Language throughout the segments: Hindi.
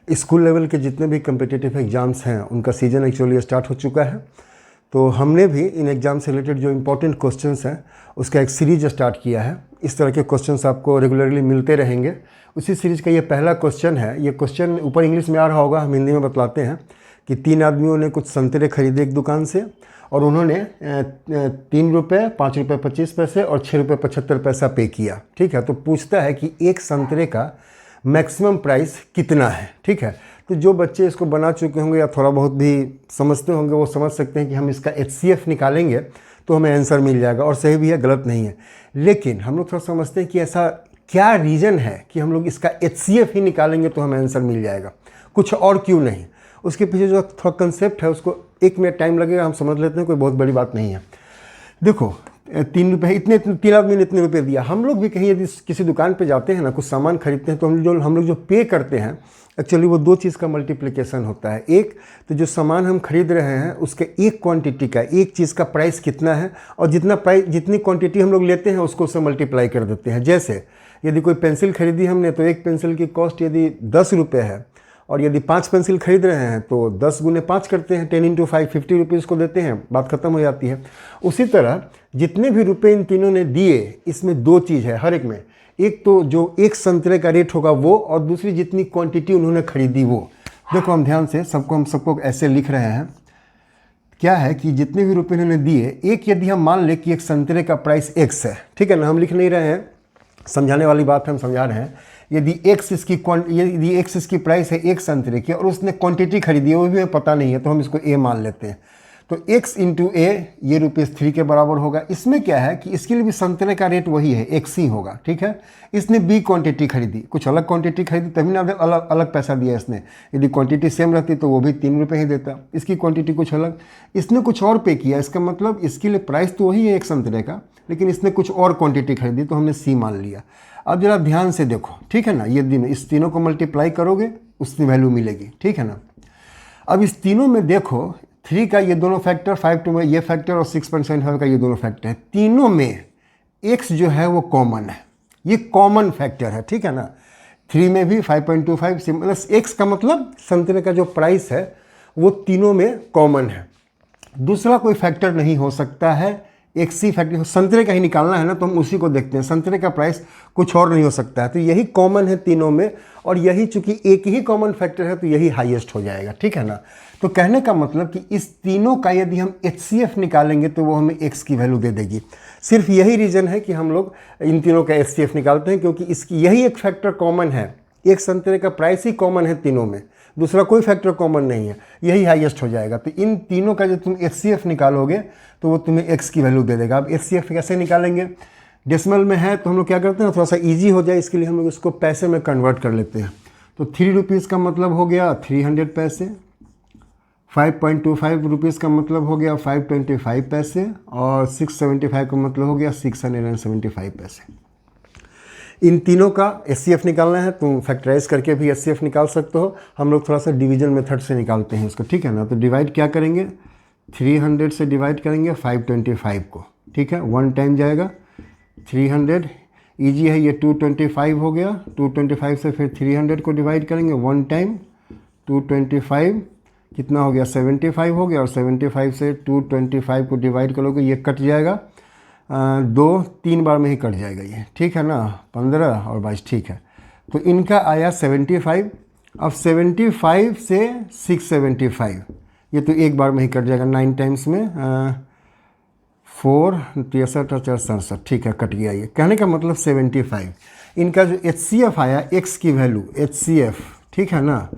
स्कूल लेवल के जितने भी कम्पिटिटिव एग्ज़ाम्स हैं उनका सीज़न एक्चुअली स्टार्ट हो चुका है। तो हमने भी इन एग्ज़ाम से रिलेटेड जो इम्पोर्टेंट क्वेश्चंस हैं उसका एक सीरीज स्टार्ट किया है। इस तरह के क्वेश्चंस आपको रेगुलरली मिलते रहेंगे। उसी सीरीज़ का ये पहला क्वेश्चन है। ये क्वेश्चन ऊपर इंग्लिश में आ रहा होगा, हम हिंदी में बतलाते हैं कि 3 आदमियों ने कुछ संतरे खरीदे एक दुकान से और उन्होंने 3 रुपये, 5 रुपये 25 पैसे और 6 रुपये 75 पैसा पे किया। ठीक है, तो पूछता है कि एक संतरे का मैक्सिमम प्राइस कितना है। ठीक है, तो जो बच्चे इसको बना चुके होंगे या थोड़ा बहुत भी समझते होंगे वो समझ सकते हैं कि हम इसका HCF निकालेंगे तो हमें आंसर मिल जाएगा, और सही भी है, गलत नहीं है। लेकिन हम लोग थोड़ा समझते हैं कि ऐसा क्या रीज़न है कि हम लोग इसका HCF ही निकालेंगे तो हमें आंसर मिल जाएगा, कुछ और क्यों नहीं। उसके पीछे जो थोड़ा कंसेप्ट है उसको 1 मिनट टाइम लगेगा, हम समझ लेते हैं, कोई बहुत बड़ी बात नहीं है। देखो 3 रुपये, इतने 3 आदमी ने इतने रुपये दिया। हम लोग भी कहीं यदि किसी दुकान पे जाते हैं ना, कुछ सामान खरीदते हैं, तो हम लोग जो पे करते हैं एक्चुअली वो 2 चीज़ का मल्टीप्लिकेशन होता है। एक तो जो सामान हम खरीद रहे हैं उसके एक क्वांटिटी का, एक चीज़ का प्राइस कितना है, और जितनी क्वांटिटी हम लोग लेते हैं उसको उससे मल्टीप्लाई कर देते हैं। जैसे यदि कोई पेंसिल खरीदी हमने तो एक पेंसिल की कॉस्ट यदि 10 रुपये है, और यदि 5 पेंसिल खरीद रहे हैं तो 10 गुने 5 करते हैं, 10 × 5 50 रुपीज़ को देते हैं, बात ख़त्म हो जाती है। उसी तरह जितने भी रुपए इन तीनों ने दिए, इसमें 2 चीज़ है हर एक में। एक तो जो एक संतरे का रेट होगा वो, और दूसरी जितनी क्वांटिटी उन्होंने खरीदी वो। देखो हम ध्यान से हम सबको ऐसे लिख रहे हैं। क्या है कि जितने भी रुपए इन्होंने दिए, एक यदि हम मान लें कि एक संतरे का प्राइस X है, ठीक है ना, हम लिख नहीं रहे हैं, समझाने वाली बात हम समझा रहे हैं। यदि X इसकी प्राइस है एक संतरे की और उसने क्वांटिटी खरीदी है वो भी हमें पता नहीं है, तो हम इसको A मान लेते हैं। तो X × A ये ₹3 के बराबर होगा। इसमें क्या है कि इसके लिए भी संतरे का रेट वही है, X ही होगा। ठीक है, इसने B क्वांटिटी खरीदी, कुछ अलग क्वांटिटी खरीदी तभी ना अलग पैसा दिया इसने। यदि क्वांटिटी सेम रहती तो वो भी 3 रुपये ही देता। इसकी क्वांटिटी कुछ अलग, इसने कुछ और पे किया। इसका मतलब इसके लिए प्राइस तो वही है एक संतरे का, लेकिन इसने कुछ और क्वांटिटी खरीदी तो हमने C मान लिया। अब जरा ध्यान से देखो, ठीक है ना, ये इस तीनों को मल्टीप्लाई करोगे उसकी वैल्यू मिलेगी। ठीक है ना, अब इस तीनों में देखो 3 का ये दोनों फैक्टर, 5 2 ये फैक्टर और 6.75 का ये दोनों फैक्टर है। तीनों में X जो है वो कॉमन है, ये कॉमन फैक्टर है। ठीक है ना, 3 में भी 5.25 मतलब X का मतलब संतरे का जो प्राइस है वो तीनों में कॉमन है। दूसरा कोई फैक्टर नहीं हो सकता है, एक सी फैक्टर संतरे का ही निकालना है ना, तो हम उसी को देखते हैं। संतरे का प्राइस कुछ और नहीं हो सकता है, तो यही कॉमन है तीनों में, और यही चूंकि एक ही कॉमन फैक्टर है तो यही हाईएस्ट हो जाएगा। ठीक है ना, तो कहने का मतलब कि इस तीनों का यदि हम HCF निकालेंगे तो वो हमें X की वैल्यू दे देगी। सिर्फ यही रीज़न है कि हम लोग इन तीनों का HCF निकालते हैं, क्योंकि इसकी यही एक फैक्टर कॉमन है। एक संतरे का प्राइस ही कॉमन है तीनों में, दूसरा कोई फैक्टर कॉमन नहीं है, यही हाईएस्ट हो जाएगा। तो इन तीनों का जब तुम HCF निकालोगे तो वो तुम्हें X की वैल्यू दे देगा। अब HCF कैसे निकालेंगे? डेसिमल में है तो हम लोग क्या करते हैं, थोड़ा सा ईजी हो जाए इसके लिए हम लोग इसको पैसे में कन्वर्ट कर लेते हैं। तो 3 रुपीज़ का मतलब हो गया 300 पैसे, 5.25 रुपीज़ का मतलब हो गया 525 पैसे, और 675 का मतलब हो गया 675 पैसे। इन तीनों का HCF निकालना है, तुम फैक्टराइज करके भी HCF निकाल सकते हो। हम लोग थोड़ा सा डिवीजन मेथड से निकालते हैं इसको। ठीक है ना, तो डिवाइड क्या करेंगे, 300 से डिवाइड करेंगे 525 को। ठीक है, 1 टाइम जाएगा 300, ईजी है, ये 225 हो गया। 225 से फिर 300 को डिवाइड करेंगे 1 टाइम, 225 कितना हो गया 75 हो गया, और 75 से 225 को डिवाइड करोगे ये कट जाएगा, 2-3 बार में ही कट जाएगा ये। ठीक है ना, 15 और 22। ठीक है, तो इनका आया 75। अब 75 से 675 ये तो एक बार में ही कट जाएगा, 9 टाइम्स में 4 63 और 4 67। ठीक है, कट गया ये। कहने का मतलब 75। इनका जो HCF आया, X की वैल्यू HCF, ठीक है ना,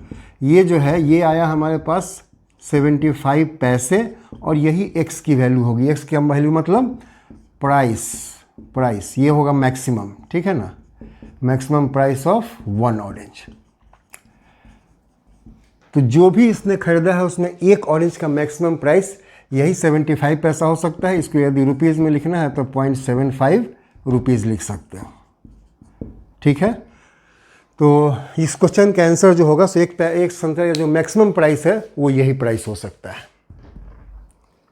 ये जो है ये आया हमारे पास 75 पैसे, और यही X की वैल्यू होगी। X की वैल्यू मतलब प्राइस ये होगा मैक्सिमम। ठीक है ना, मैक्सिमम प्राइस ऑफ 1 ऑरेंज। तो जो भी इसने खरीदा है उसमें एक ऑरेंज का मैक्सिमम प्राइस यही 75 पैसा हो सकता है। इसको यदि रुपीज़ में लिखना है तो 0.75 रुपीज़ लिख सकते हो। ठीक है, तो इस क्वेश्चन का आंसर जो होगा सो एक संतरे का जो मैक्सिमम प्राइस है वो यही प्राइस हो सकता है।